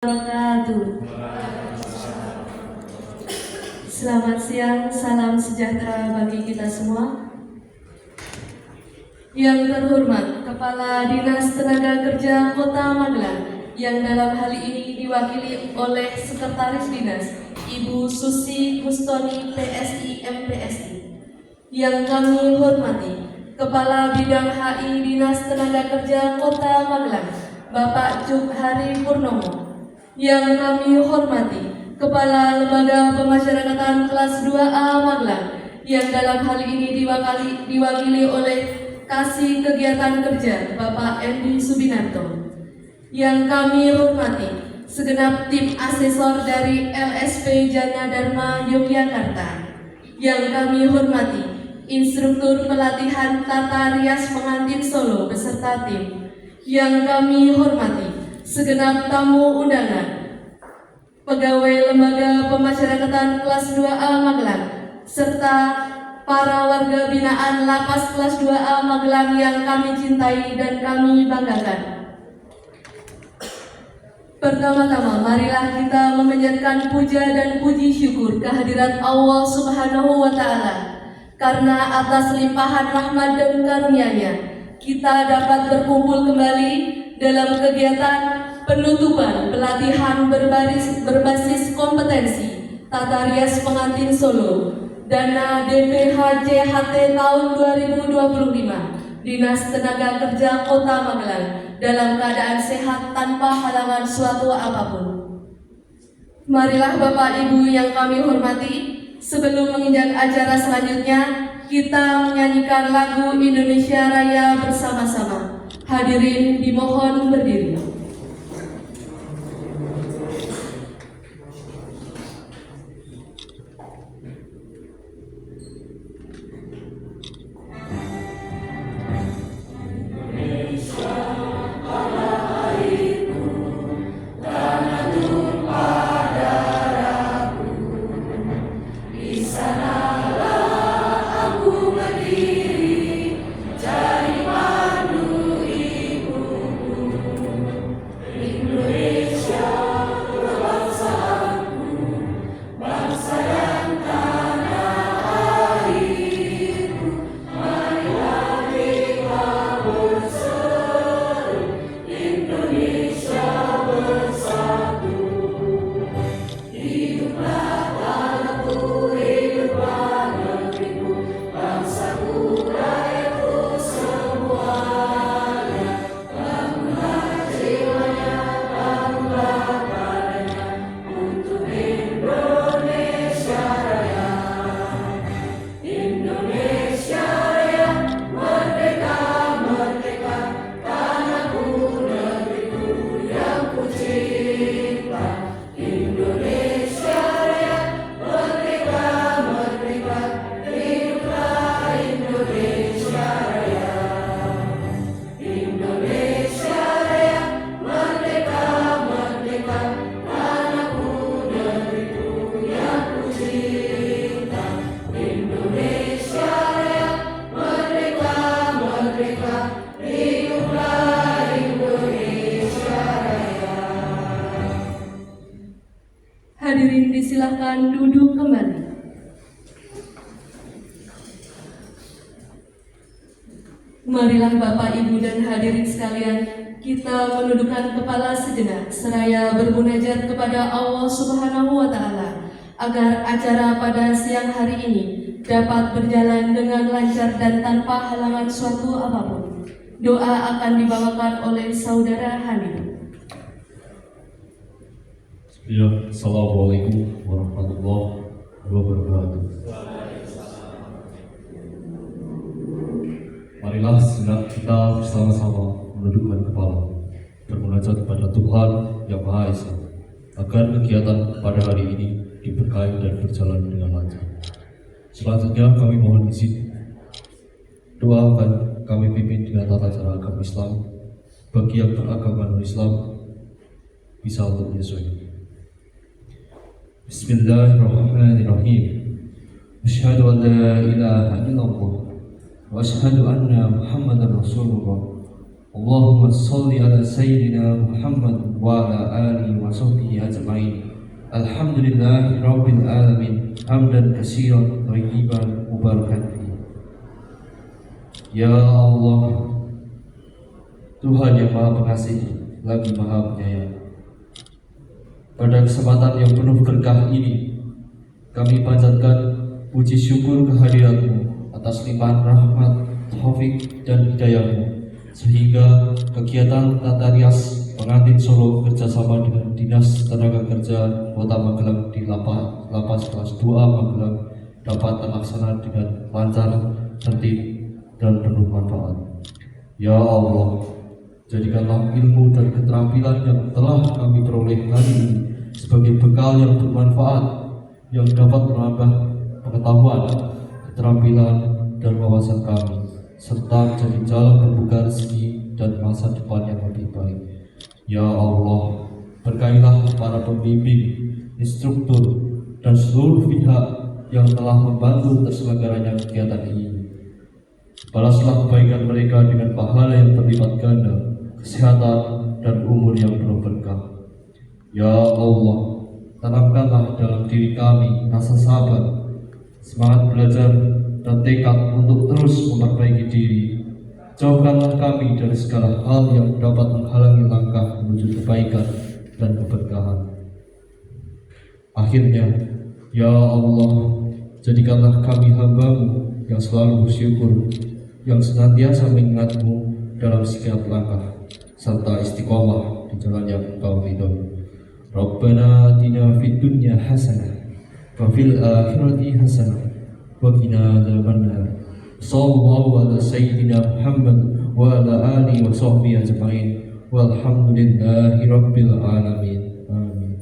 Wabarakatuh. Selamat siang, salam sejahtera bagi kita semua. Yang terhormat Kepala Dinas Tenaga Kerja Kota Magelang, yang dalam hal ini diwakili oleh Sekretaris Dinas Ibu Susi Kustoni PSI MPSI. Yang kami hormati Kepala Bidang HI Dinas Tenaga Kerja Kota Magelang, Bapak Cuk Hari Purnomo. Yang kami hormati Kepala Lembaga Pemasyarakatan Kelas 2A Magelang, yang dalam hal ini diwakili oleh Kasih Kegiatan Kerja Bapak Endi Subinarto. Yang kami hormati segenap tim asesor dari LSP Jana Dharma Yogyakarta. Yang kami hormati instruktur pelatihan tata rias pengantin Solo beserta tim. Yang kami hormati segenap tamu undangan, pegawai Lembaga Pemasyarakatan Kelas 2A Magelang, serta para warga binaan Lapas Kelas 2A Magelang yang kami cintai dan kami banggakan. Pertama-tama, marilah kita memanjatkan puja dan puji syukur kehadirat Allah Subhanahu wa Ta'ala, karena atas limpahan rahmat dan karunia-Nya kita dapat berkumpul kembali dalam kegiatan penutupan pelatihan berbasis kompetensi tata rias pengantin Solo dana DPHJHT tahun 2025 Dinas Tenaga Kerja Kota Magelang dalam keadaan sehat tanpa halangan suatu apapun. Marilah Bapak Ibu yang kami hormati, sebelum menginjak acara selanjutnya, kita menyanyikan lagu Indonesia Raya bersama-sama. Hadirin dimohon berdiri. Hadirin disilahkan duduk kembali. Marilah Bapak, Ibu, dan hadirin sekalian, kita menundukkan kepala sejenak seraya bermunajat kepada Allah Subhanahu wa Ta'ala agar acara pada siang hari ini dapat berjalan dengan lancar dan tanpa halangan suatu apapun. Doa akan dibawakan oleh Saudara Hanif. Ya, Assalamualaikum warahmatullahi wabarakatuh. Marilah sejenak kita bersama-sama menundukkan kepala, bermunajat kepada Tuhan Yang Maha Esa, agar kegiatan pada hari ini diberkahi dan berjalan dengan lancar. Selanjutnya kami mohon izin, doa akan kami pimpin dengan tata cara agama Islam. Bagi yang beragama non-Islam bisa untuk menyesuaikan. Bismillahirrahmanirrahim. Asyhadu an la ilaha illallah wa asyhadu anna Muhammadar Rasulullah. Allahumma shalli ala sayyidina Muhammad وعلى آله وصحبه أجمعين. الحمد لله رب العالمين حمدا كثيرا طيبا مباركا فيه. Ya Allah, Tuhan yang Maha Pengasih lagi Maha Penyayang, pada kesempatan yang penuh berkah ini, kami panjatkan puji syukur kehadirat-Mu atas limpahan rahmat, taufik, dan hidayah-Mu, sehingga kegiatan Tata Rias Pengantin Solo kerjasama dengan Dinas Tenaga Kerja Kota Magelang di Lapas kelas 2 Magelang dapat terlaksana dengan lancar, tertib, dan penuh manfaat. Ya Allah, jadikanlah ilmu dan keterampilan yang telah kami peroleh hari ini sebagai bekal yang bermanfaat, yang dapat menambah pengetahuan, keterampilan, dan wawasan kami, serta menjadi jalan pembuka rezeki dan masa depan yang lebih baik. Ya Allah, berkailah para pembimbing, instruktur, dan seluruh pihak yang telah membantu terselenggaranya kegiatan ini. Balaslah kebaikan mereka dengan pahala yang terlipat ganda, kesehatan, dan umur yang penuh berkah. Ya Allah, tanamkanlah dalam diri kami rasa sabar, semangat belajar, dan tekad untuk terus memperbaiki diri. Jauhkanlah kami dari segala hal yang dapat menghalangi langkah menuju kebaikan dan keberkahan. Akhirnya, ya Allah, jadikanlah kami hamba-Mu yang selalu bersyukur, yang senantiasa mengingat-Mu dalam setiap langkah, serta istiqomah di jalan yang Engkau ridhoi. Rabbana atina fid dunya hasanah wa fil akhirati hasanah wa qina adzabannar. Sallallahu ala sayyidina Muhammad wa ala alihi wa sahbihi ajma'in. Walhamdulillahi rabbil alamin. Amin.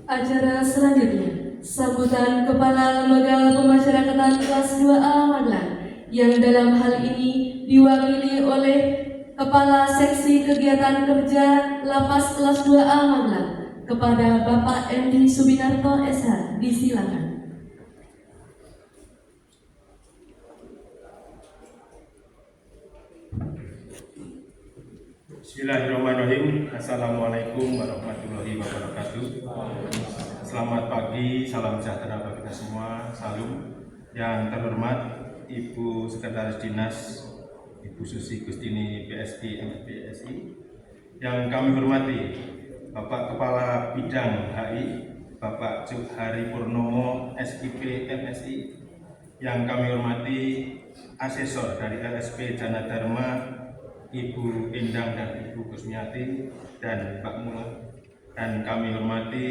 Acara selanjutnya, sambutan Kepala Lembaga Pemasyarakatan kelas 2A Magelang, yang dalam hal ini diwakili oleh Kepala Seksi Kegiatan Kerja Lapas kelas 2A Magelang, kepada Bapak Endi Subinarto SH. Disilakan. Bismillahirrahmanirrahim. Assalamualaikum warahmatullahi wabarakatuh. Selamat pagi, salam sejahtera bagi kita semua. Salam. Yang terhormat Ibu Sekretaris Dinas Ibu Susi Gustini PSI MPSI. Yang kami hormati Bapak Kepala Bidang HI Bapak Juhari Purnomo SIP MSI. Yang kami hormati Asesor dari LSP Jana Dharma Ibu Endang dan Ibu Kusmiati dan Pak Mula. Dan kami hormati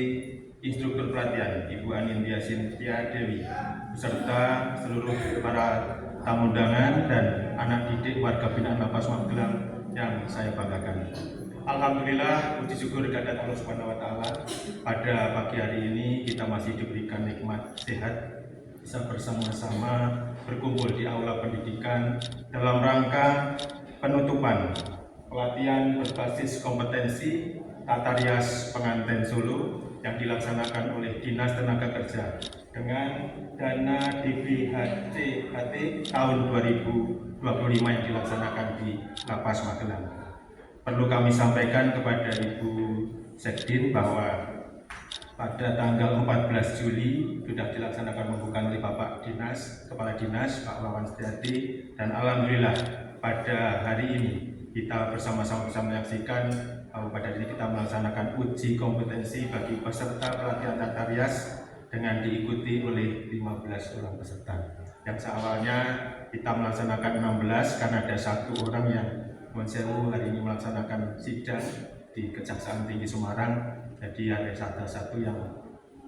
instruktur pelatihan Ibu Anindya Sintia Dewi beserta seluruh para tamu undangan dan anak didik warga binaan Lapas Magelang yang saya banggakan. Alhamdulillah, puji syukur kehadirat Allah Subhanahu wa taala, pada pagi hari ini kita masih diberikan nikmat sehat, bisa bersama-sama berkumpul di aula pendidikan dalam rangka penutupan pelatihan berbasis kompetensi Tata Rias Pengantin Solo yang dilaksanakan oleh Dinas Tenaga Kerja dengan dana DBHT tahun 2025 yang dilaksanakan di Lapas Magelang. Perlu kami sampaikan kepada Ibu Sekdin bahwa pada tanggal 14 Juli sudah dilaksanakan pembukaan oleh Bapak Dinas, Kepala Dinas Pak Wawan Setiati, dan alhamdulillah pada hari ini kita bersama-sama bisa menyaksikan bahwa pada hari ini kita melaksanakan uji kompetensi bagi peserta pelatihan Tata Rias dengan diikuti oleh 15 orang peserta. Yang seawalnya kita melaksanakan 16 karena ada satu orang yang Monsewu hari ini melaksanakan sidang di Kejaksaan Tinggi Semarang. Jadi ada satu yang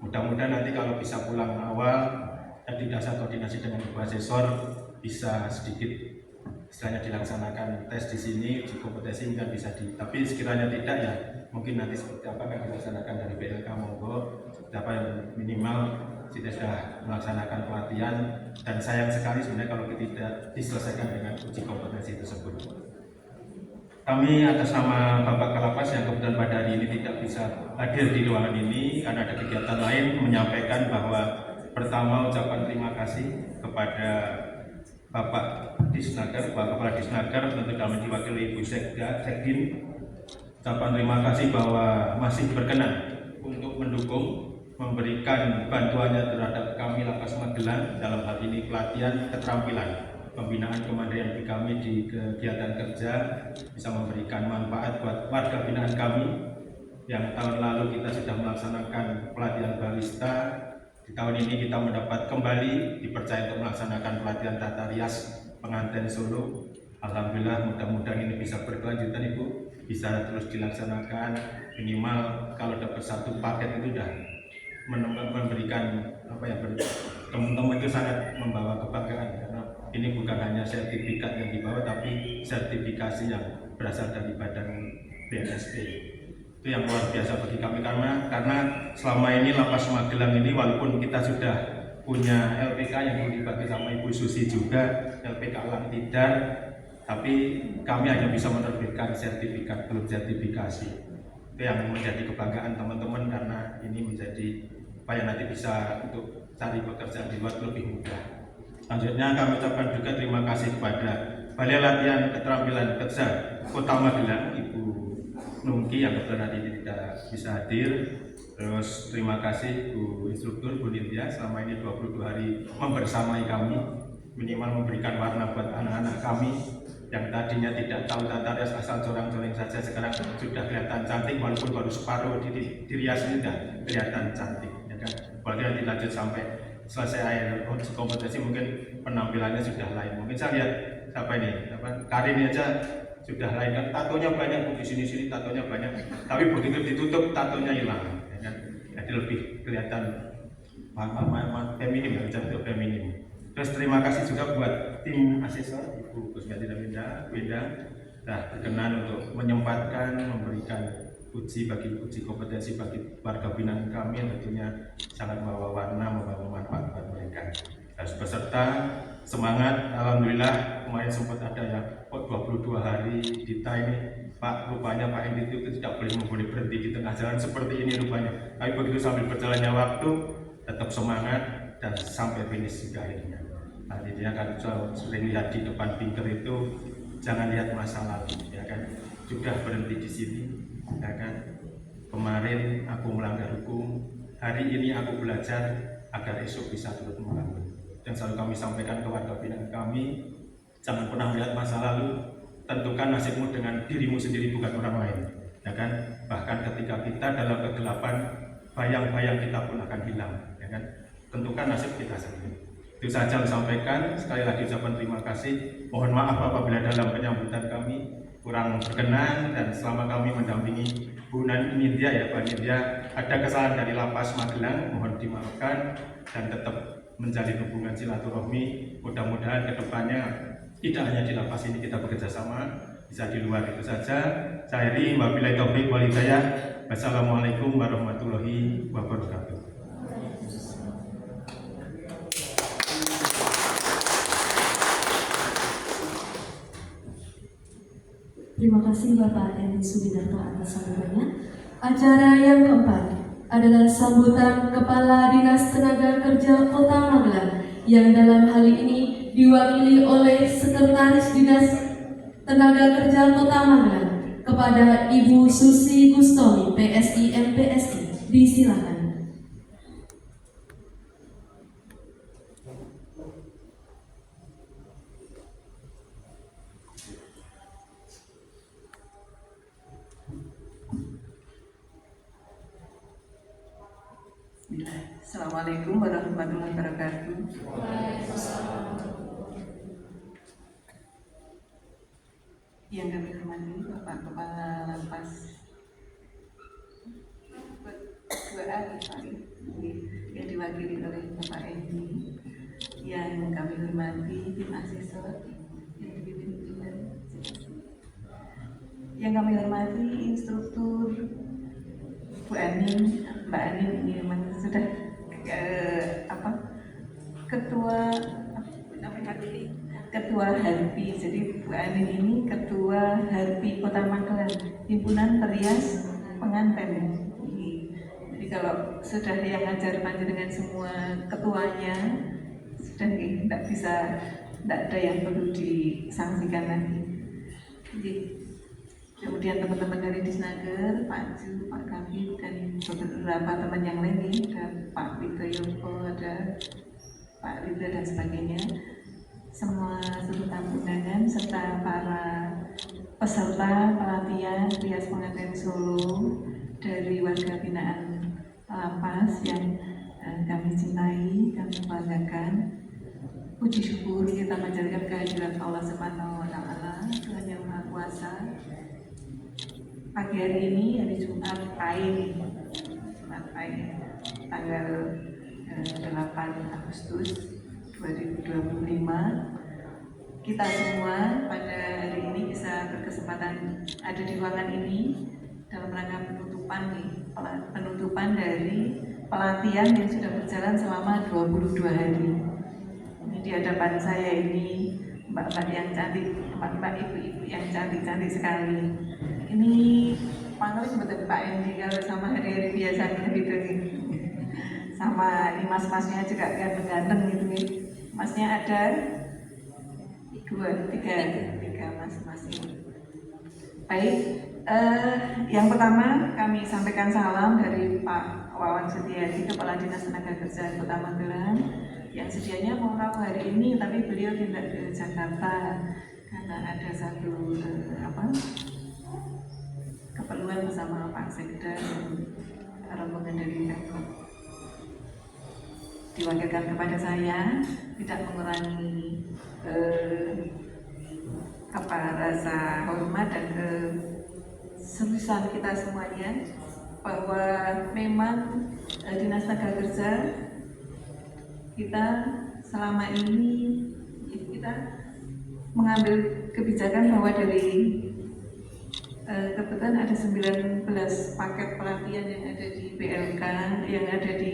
mudah-mudahan nanti kalau bisa pulang awal dan tidak saya koordinasi dengan Ibu Asesor bisa sedikit istilahnya dilaksanakan tes di sini, uji kompetensi mungkin bisa tapi sekiranya tidak ya mungkin nanti seperti apa akan dilaksanakan dari BLK monggo apa yang minimal kita sudah melaksanakan pelatihan, dan sayang sekali sebenarnya kalau tidak diselesaikan dengan uji kompetensi tersebut. Kami atas nama Bapak Kalapas yang kebetulan pada hari ini tidak bisa hadir di ruangan ini karena ada kegiatan lain, menyampaikan bahwa pertama ucapan terima kasih kepada Bapak Disnaker, Bapak Kepala Disnaker, tentu kami diwakili Ibu Sekdin. Ucapan terima kasih bahwa masih berkenan untuk mendukung, memberikan bantuannya terhadap kami Lapas Magelang dalam hal ini pelatihan keterampilan pembinaan kemandirian bagi kami di kegiatan kerja, bisa memberikan manfaat buat warga binaan kami yang tahun lalu kita sudah melaksanakan pelatihan barista. Di tahun ini kita mendapat kembali dipercaya untuk melaksanakan pelatihan tata rias pengantin Solo. Alhamdulillah, mudah-mudahan ini bisa berkelanjutan Ibu, bisa terus dilaksanakan. Minimal kalau dapat satu paket itu sudah memberikan teman-teman itu sangat membawa kebanggaan, karena ini bukan hanya sertifikat yang dibawa tapi sertifikasi yang berasal dari badan BNSP. Itu yang luar biasa bagi kami, karena selama ini Lapas Magelang ini walaupun kita sudah punya LPK yang dibagi sama Ibu Susi juga, LPK Alam Tidar, tapi kami hanya bisa menerbitkan sertifikat, belum sertifikasi. Itu yang menjadi kebanggaan teman-teman, karena ini menjadi supaya nanti bisa untuk cari pekerjaan di luar lebih mudah. Selanjutnya kami ucapkan juga terima kasih kepada Balai Latihan Keterampilan Kerja Kota Magelang, Ibu Nungki yang kebetulan hari ini tidak bisa hadir. Terus terima kasih Bu Instruktur, Bu Nindya, selama ini 22 hari membersamai kami, minimal memberikan warna buat anak-anak kami yang tadinya tidak tahu tata rias, asal corang-coring saja, sekarang sudah kelihatan cantik walaupun baru separuh dirias ini sudah kelihatan cantik, ya kan? Walaupun dilanjut sampai selesai akhir kompetisi mungkin penampilannya sudah lain. Mungkin saya lihat Karin ini aja sudah lain, kan tatonya banyak Bu, di sini tatonya banyak, tapi begitu ditutup tatonya hilang, ya kan? Jadi lebih kelihatan feminim, ya, cantik feminim. Terus terima kasih juga buat tim asesor Ibu Kusmiati dan Winda, berkenan untuk menyempatkan memberikan uji kompetensi bagi warga binaan kami yang tentunya sangat membawa warna, membawa manfaat buat mereka. Harus beserta semangat. Alhamdulillah kemarin sempat ada yang 22 hari kita ini Pak, rupanya Pak Endi itu tidak boleh berhenti di tengah jalan seperti ini rupanya. Tapi begitu sambil berjalannya waktu tetap semangat dan sampai finish juga akhirnya. Akhirnya kan sering lihat di depan pinker itu, jangan lihat masa lalu, ya kan? Sudah berhenti di sini, ya kan? Kemarin aku melanggar hukum, hari ini aku belajar agar esok bisa turut membangun. Dan selalu kami sampaikan ke warga binaan kami, jangan pernah melihat masa lalu, tentukan nasibmu dengan dirimu sendiri, bukan orang lain, ya kan? Bahkan ketika kita dalam kegelapan, bayang-bayang kita pun akan hilang, ya kan? Tentukan nasib kita sendiri. Itu saja disampaikan. Sekali lagi ucapan terima kasih. Mohon maaf apabila dalam penyambutan kami kurang berkenan, dan selama kami mendampingi Bu Nindya, ya Pak Nindya, ada kesalahan dari Lapas Magelang, mohon dimaafkan, dan tetap menjalin hubungan silaturahmi. Mudah-mudahan kedepannya tidak hanya di lapas ini kita bekerja sama, bisa di luar. Itu saja. Saya akhiri, wabillahi taufiq wal hidayah. Wassalamualaikum warahmatullahi wabarakatuh. Terima kasih Bapak Endi Subidarto atas sambutannya. Acara yang keempat adalah sambutan Kepala Dinas Tenaga Kerja Kota Magelang yang dalam hal ini diwakili oleh Sekretaris Dinas Tenaga Kerja Kota Magelang kepada Ibu Susi Gustomi, PSI MPSI. Disilakan. Assalamualaikum warahmatullahi wabarakatuh. Yang kami hormati Bapak Kepala Lapas 2A yang diwakili oleh Bapak Endi, yang kami hormati tim asesor yang dipimpin oleh yang kami hormati instruktur Bu Anin, Mbak Anin ini memang sudah ketua Harpi. Jadi Bu Anin ini ketua Harpi Kota Magelang, himpunan perias pengantin. Jadi kalau sudah yang ngajar panjenengan semua ketuanya sudah tidak bisa tidak ada yang perlu disangsikan lagi. Jadi, kemudian teman-teman dari Disnaker, Pak Ju, Pak Kabit, dan beberapa teman yang lain nih, ada Pak Widoyoko, ada Pak Rida dan sebagainya, semua seluruh tamu undangan serta para peserta pelatihan rias pengantin Solo dari warga binaan Lapas yang kami cintai, kami banggakan. Puji syukur kita menjadikan kehadiran Allah Subhanahu wa Ta'ala, Tuhan yang Maha Kuasa. Pagi hari ini, hari Jumat Pahing, tanggal 8 Agustus 2025, kita semua pada hari ini bisa berkesempatan ada di ruangan ini dalam rangka penutupan dari pelatihan yang sudah berjalan selama 22 hari. Ini di hadapan saya ini mbak-mbak yang cantik, mbak-mbak ibu-ibu yang cantik-cantik sekali. Ini panggil seperti Pak Endi kalau sama hari-hari biasanya gitu nih. Sama ini mas-masnya juga ganteng-ganteng gitu nih. Masnya ada 3 mas-mas ini. Baik, yang pertama kami sampaikan salam dari Pak Wawan Setiadi, Kepala Dinas Tenaga Kerja Kota Magelang, yang sedianya mau rawuh hari ini, tapi beliau tidak ke Jakarta karena ada satu keperluan bersama Pak Sekda dan rombongan dari Pemkot. Diwakilkan kepada saya, tidak mengurangi rasa hormat dan keseriusan kita semuanya, bahwa memang Dinas Tenaga Kerja kita selama ini kita mengambil kebijakan bahwa dari kebetulan ada 19 paket pelatihan yang ada di BLK, yang ada di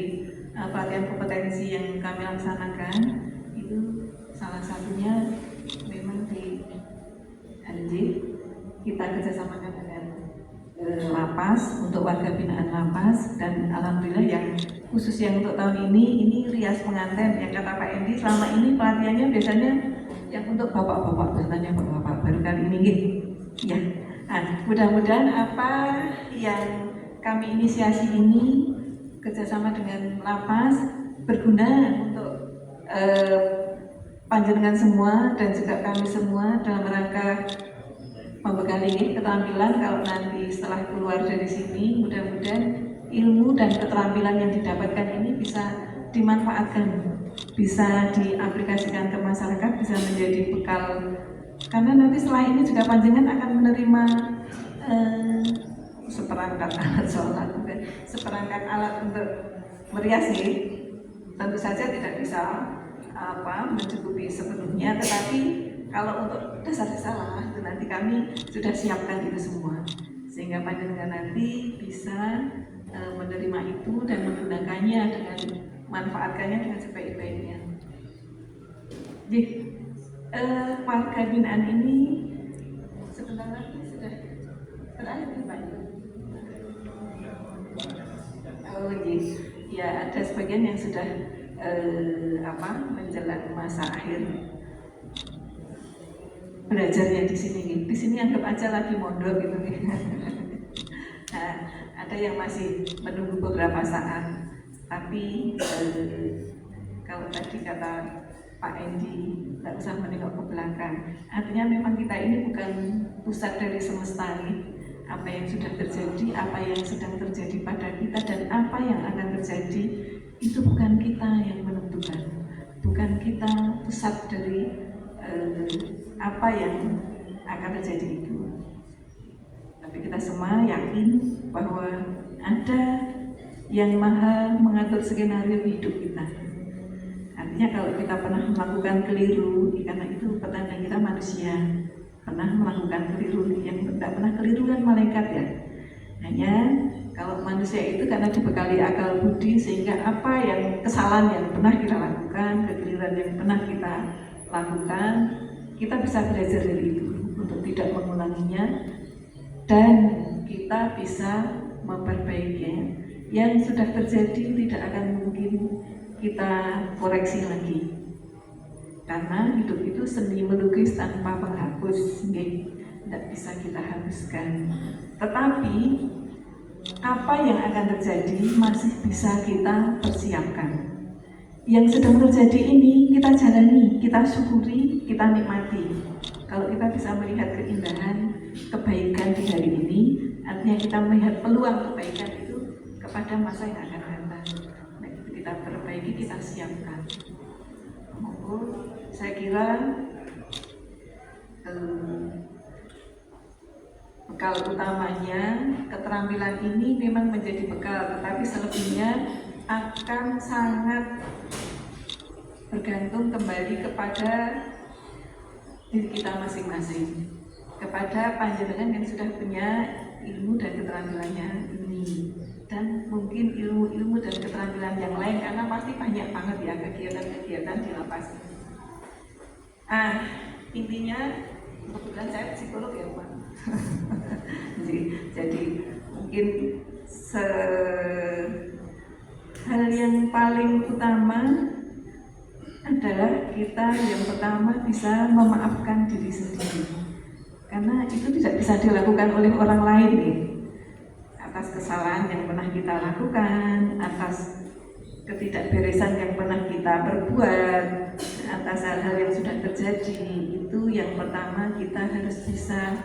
pelatihan kompetensi yang kami laksanakan, itu salah satunya memang di kita kerjasamakan dengan Lapas untuk warga binaan Lapas, dan alhamdulillah yang khusus yang untuk tahun ini rias pengantin yang kata Pak Endi, selama ini pelatihannya biasanya yang untuk bapak-bapak, biasanya bapak-bapak, baru kali ini gitu. Ya, nah, mudah-mudahan apa yang kami inisiasi ini kerjasama dengan Lapas berguna untuk panjenengan semua dan juga kami semua dalam rangka membekali keterampilan kalau nanti setelah keluar dari sini, mudah-mudahan ilmu dan keterampilan yang didapatkan ini bisa dimanfaatkan, bisa diaplikasikan ke masyarakat, bisa menjadi bekal, karena nanti setelah ini juga panjenengan akan menerima seperangkat alat sholat, seperangkat alat untuk merias. Tentu saja tidak bisa mencukupi sepenuhnya, tetapi kalau untuk dasar-dasar lah, itu nanti kami sudah siapkan itu semua, sehingga panjenengan nanti bisa menerima itu dan menggunakannya dengan manfaatkannya dengan sebaik-baiknya. Jadi warga binaan ini sebentar lagi sudah berakhir, Pak. Oh ya, ada sebagian yang sudah menjelang masa akhir belajarnya di sini. Di sini anggap aja lagi mondok gitu nih. Nah, ada yang masih menunggu beberapa saat, tapi kalau tadi kata Pak Endi, tidak usah menengok ke belakang. Artinya memang kita ini bukan pusat dari semesta nih. Apa yang sudah terjadi, apa yang sedang terjadi pada kita, dan apa yang akan terjadi, itu bukan kita yang menentukan. Bukan kita pusat dari apa yang akan terjadi itu. Tapi kita semua yakin bahwa ada yang maha mengatur skenario hidup kita. Artinya kalau kita pernah melakukan keliru, karena itu petanda kita manusia, pernah melakukan keliru. Yang tidak pernah keliru kan malaikat ya. Hanya kalau manusia itu karena dibekali akal budi, sehingga apa yang kesalahan yang pernah kita lakukan, kekeliruan yang pernah kita lakukan, kita bisa belajar dari itu untuk tidak mengulanginya, dan kita bisa memperbaikinya. Yang sudah terjadi tidak akan mungkin kita koreksi lagi. Karena hidup itu seni melukis tanpa penghapus, tidak bisa kita hapuskan. Tetapi apa yang akan terjadi masih bisa kita persiapkan. Yang sedang terjadi ini kita jalani, kita syukuri, kita nikmati. Kalau kita bisa melihat keindahan, kebaikan di hari ini, artinya kita melihat peluang kebaikan itu kepada masa yang akan datang. Nah, itu kita perbaiki, kita siapkan. Saya kira bekal utamanya, keterampilan ini memang menjadi bekal, tetapi selebihnya akan sangat bergantung kembali kepada diri kita masing-masing, kepada panjenengan yang sudah punya ilmu dan keterampilannya ini, dan mungkin ilmu-ilmu dan keterampilan yang lain, karena pasti banyak banget ya kegiatan-kegiatan di lapas. Intinya kebetulan saya psikolog ya Pak. Jadi mungkin hal yang paling utama adalah kita yang pertama bisa memaafkan diri sendiri, karena itu tidak bisa dilakukan oleh orang lain nih. Atas kesalahan yang pernah kita lakukan, atas ketidakberesan yang pernah kita perbuat, atas hal-hal yang sudah terjadi, itu yang pertama kita harus bisa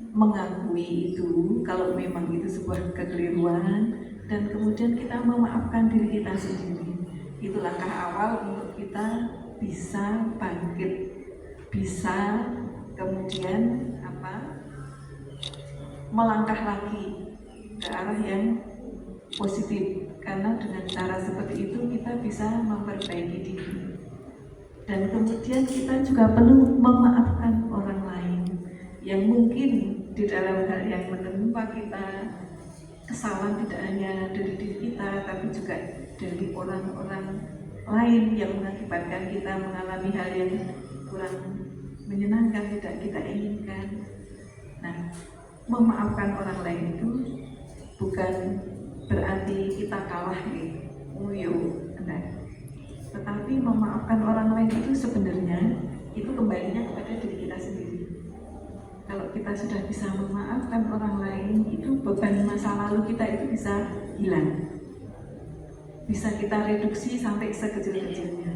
mengakui itu kalau memang itu sebuah kekeliruan, dan kemudian kita memaafkan diri kita sendiri. Itu langkah awal untuk kita bisa bangkit, bisa kemudian melangkah lagi ke arah yang positif, karena dengan cara seperti itu kita bisa memperbaiki diri, dan kemudian kita juga perlu memaafkan orang lain yang mungkin di dalam hal yang menimpa kita kesalahan tidak hanya dari diri kita, tapi juga dari orang-orang lain yang mengakibatkan kita mengalami hal yang kurang menyenangkan, tidak kita inginkan. Nah, memaafkan orang lain itu bukan berarti kita kalah nih, tetapi memaafkan orang lain itu sebenarnya itu kembalinya kepada diri kita sendiri. Kalau kita sudah bisa memaafkan orang lain, itu beban masa lalu kita itu bisa hilang, bisa kita reduksi sampai sekecil-kecilnya.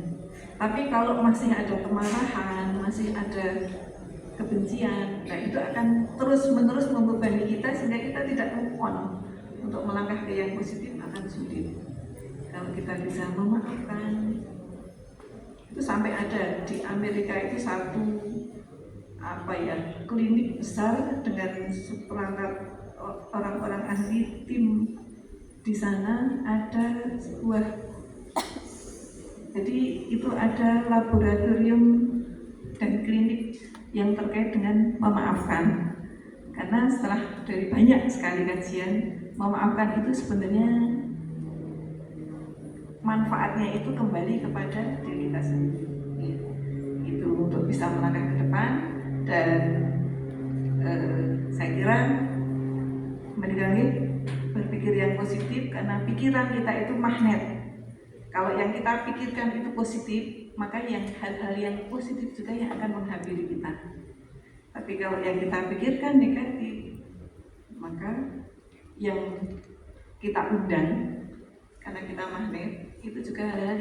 Tapi kalau masih ada kemarahan, masih ada kebencian, nah itu akan terus-menerus membebani kita sehingga kita tidak move on. Untuk melangkah ke yang positif akan sulit. Kalau kita bisa memaafkan, itu sampai ada di Amerika itu satu klinik besar dengan seperangkat orang-orang ahli tim di sana. Ada sebuah, jadi itu ada laboratorium dan klinik yang terkait dengan memaafkan. Karena setelah dari banyak sekali kajian, memaafkan itu sebenarnya manfaatnya itu kembali kepada diri kita sendiri. Itu untuk bisa melangkah ke depan. Dan saya kira berpikir yang positif, karena pikiran kita itu magnet. Kalau yang kita pikirkan itu positif, maka yang hal-hal yang positif juga yang akan menghampiri kita. Tapi kalau yang kita pikirkan negatif, maka yang kita undang, karena kita magnet, itu juga hal-hal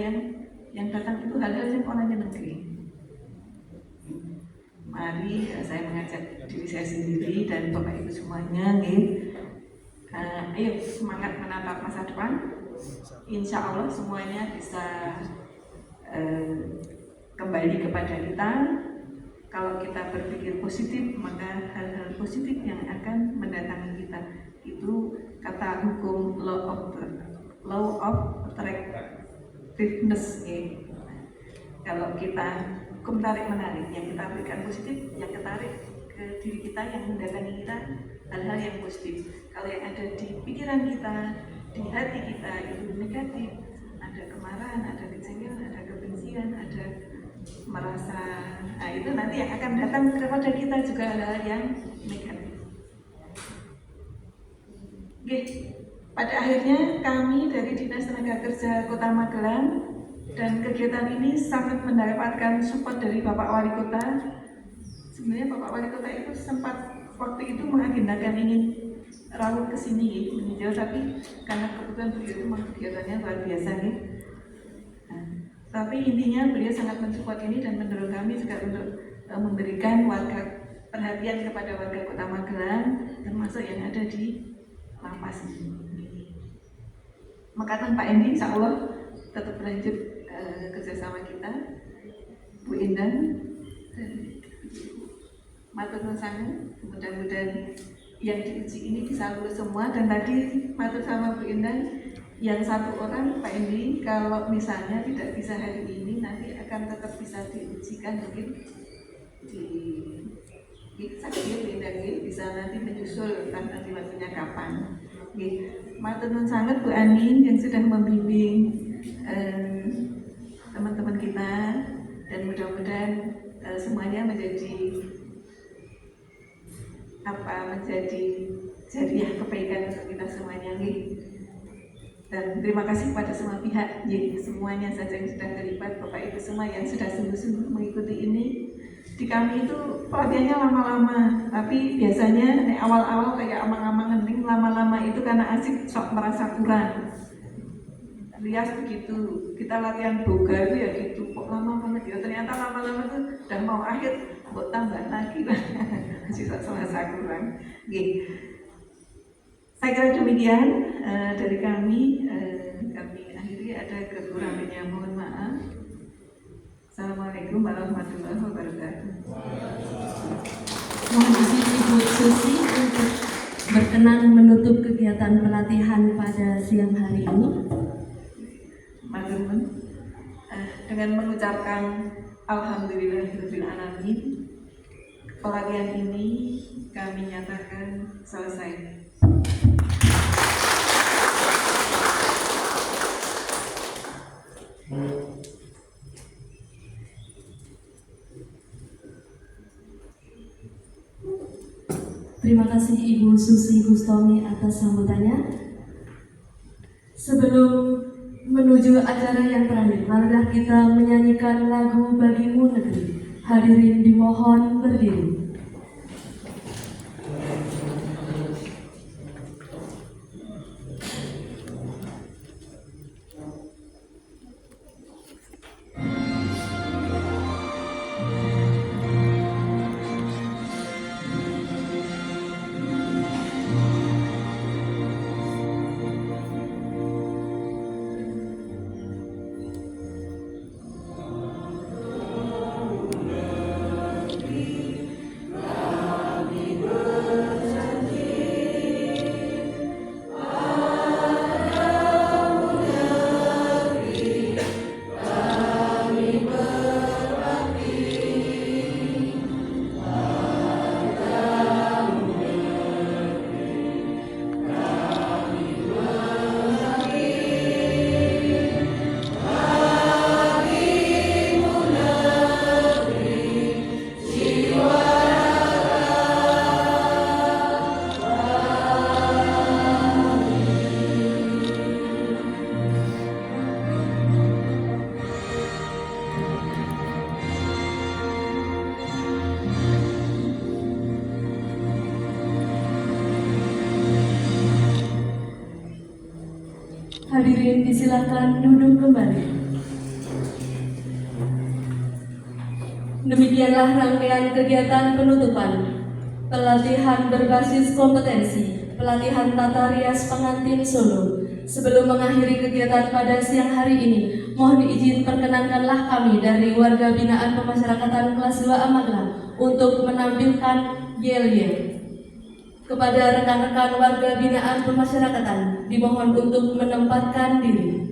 yang datang itu hal-hal yang orangnya negeri. Mari saya mengajak diri saya sendiri dan Bapak Ibu semuanya nih, ayo semangat menatap masa depan. Insya Allah semuanya bisa kembali kepada kita. Kalau kita berpikir positif, maka hal-hal positif yang akan mendatangi kita. Itu kata hukum law of attractiveness. Kalau kita hukum tarik-menarik, yang kita berikan positif, yang ketarik ke diri kita, yang mendatangi kita hal-hal yang positif. Kalau yang ada di pikiran kita, di hati kita itu negatif, ada kemarahan, ada kejengkelan, ada kebencian, ada merasa, itu nanti yang akan datang kepada kita juga hal-hal yang negatif. Oke, pada akhirnya kami dari Dinas Tenaga Kerja Kota Magelang Dan kegiatan ini sangat mendapatkan support dari Bapak Wali Kota. Sebenarnya Bapak Wali Kota itu sempat waktu itu mengagendakan ingin rawuh ke sini meninjau, tapi karena kebetulan beliau itu memang kegiatannya luar biasa nih. Nah, tapi intinya beliau sangat mensupport ini dan mendorong kami juga untuk memberikan perhatian kepada warga Kota Magelang, termasuk yang ada di lapas ini. Maka Pak Endi insya Allah tetap lanjut kerjasama kita, Bu Indah dan Matur Nuwun Sanget. Mudah-mudahan yang diuji ini bisa lulus semua. Dan tadi Matur sama Bu Indah, yang satu orang Pak Endi kalau misalnya tidak bisa hari ini nanti akan tetap bisa diujikan mungkin di sakit bisa nanti menyusul nanti waktunya kapan. Matur nuwun sanget Bu Ani yang sudah membimbing teman-teman kita, dan mudah-mudahan semuanya menjadi jariah kebaikan untuk kita semuanya. Dan terima kasih kepada semua pihak, semuanya saja yang sudah terlibat, Bapak Ibu semua yang sudah sungguh-sungguh mengikuti ini. Di kami itu pelatihannya lama-lama, tapi biasanya awal-awal kayak amang-amang ngening, lama-lama itu karena asik sok merasa kurang. Rias begitu, kita latihan boga itu ya gitu, kok lama banget ya, ternyata lama-lama tuh udah mau akhir, buat tambah lagi lah, masih sok merasa kurang. Saya kira demikian dari kami akhiri, ada kekurangannya mohon maaf. Assalamualaikum warahmatullahi wabarakatuh. Mohon izin Ibu Susi untuk berkenan menutup kegiatan pelatihan pada siang hari ini. Maturnuwun. Dengan mengucapkan Alhamdulillahirabbil alamin, pelatihan ini kami nyatakan selesai. Terima kasih Ibu Susi Gustomi atas sambutannya. Sebelum menuju acara yang terakhir, marilah kita menyanyikan lagu Bagimu Negeri. Hadirin dimohon berdiri. Hadirin disilakan duduk kembali. Demikianlah rangkaian kegiatan penutupan pelatihan berbasis kompetensi, pelatihan tata rias pengantin Solo. Sebelum mengakhiri kegiatan pada siang hari ini, mohon izin perkenankanlah kami dari warga binaan pemasyarakatan kelas 2 Magelang untuk menampilkan yel-yel. Kepada rekan-rekan warga binaan pemasyarakatan, dimohon untuk menempatkan diri.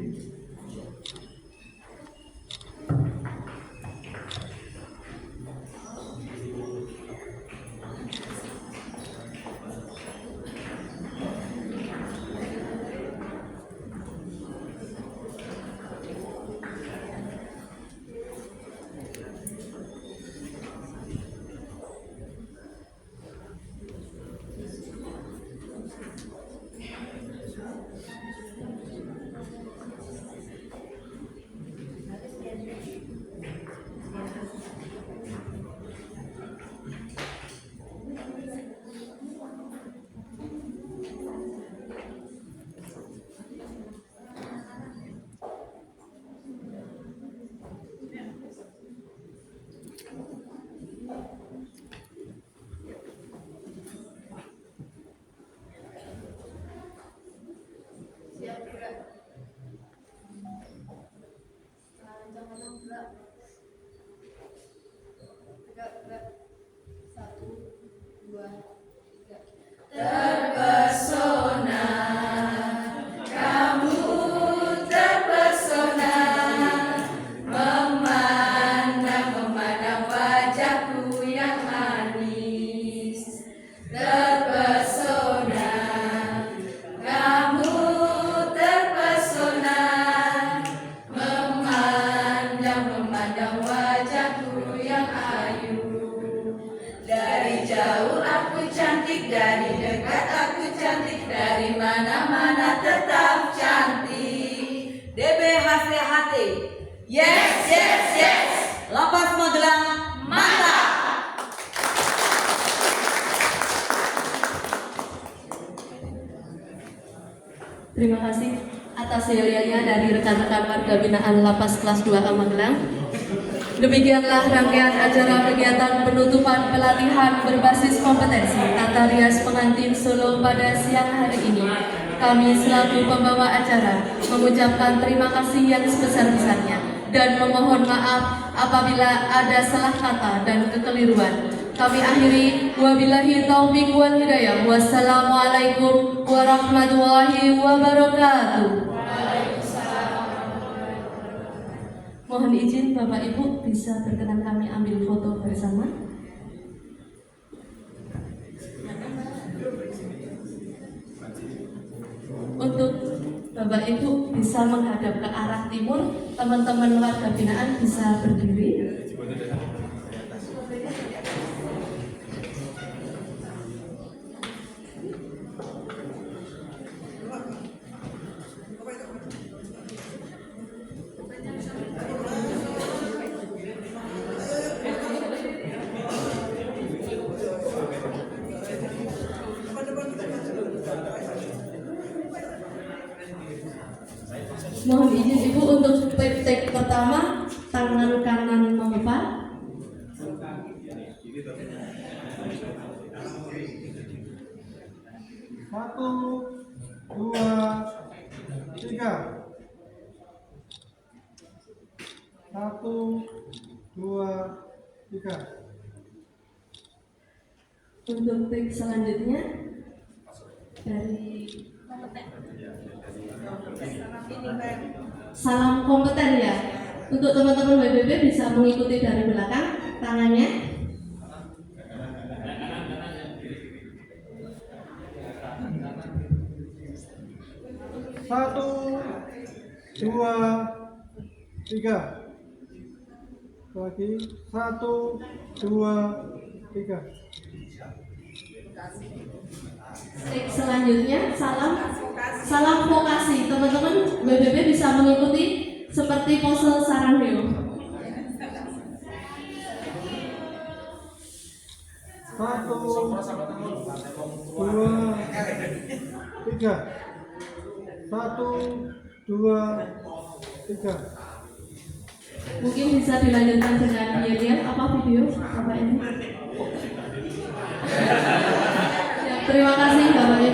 Dari dekat aku cantik, dari mana-mana tetap cantik. DBHCHT, yes, yes, yes. Lapas Magelang, mantap. Terima kasih atas yelianya dari rekan-rekan warga binaan Lapas Kelas 2 Magelang. Demikianlah rangkaian acara kegiatan penutupan pelatihan berbasis kompetensi tata rias pengantin Solo pada siang hari ini. Kami selaku pembawa acara mengucapkan terima kasih yang sebesar-besarnya dan memohon maaf apabila ada salah kata dan kekeliruan. Kami akhiri, wabillahi taufiq wal hidayah. Wassalamualaikum warahmatullahi wabarakatuh. Mohon izin Bapak Ibu bisa berkenan kami ambil foto bersama. Untuk Bapak Ibu bisa menghadap ke arah timur, teman-teman warga binaan bisa berdiri. Mohon izin Ibu untuk take pertama, tangan kanan mengepal. Satu, dua, tiga. Satu, dua, tiga. Untuk take selanjutnya dari salam kompeten ya. Untuk teman-teman WBB bisa mengikuti dari belakang tangannya. Satu, dua, tiga. Lagi. Satu, dua, tiga. Take selanjutnya salam vokasi. Teman-teman WBB bisa mengikuti seperti pose sarangyo. Satu, dua, tiga. Satu, dua, tiga. Mungkin bisa dilanjutkan dengan yel apa video apa ini? Ya, terima kasih Bapak Ibu.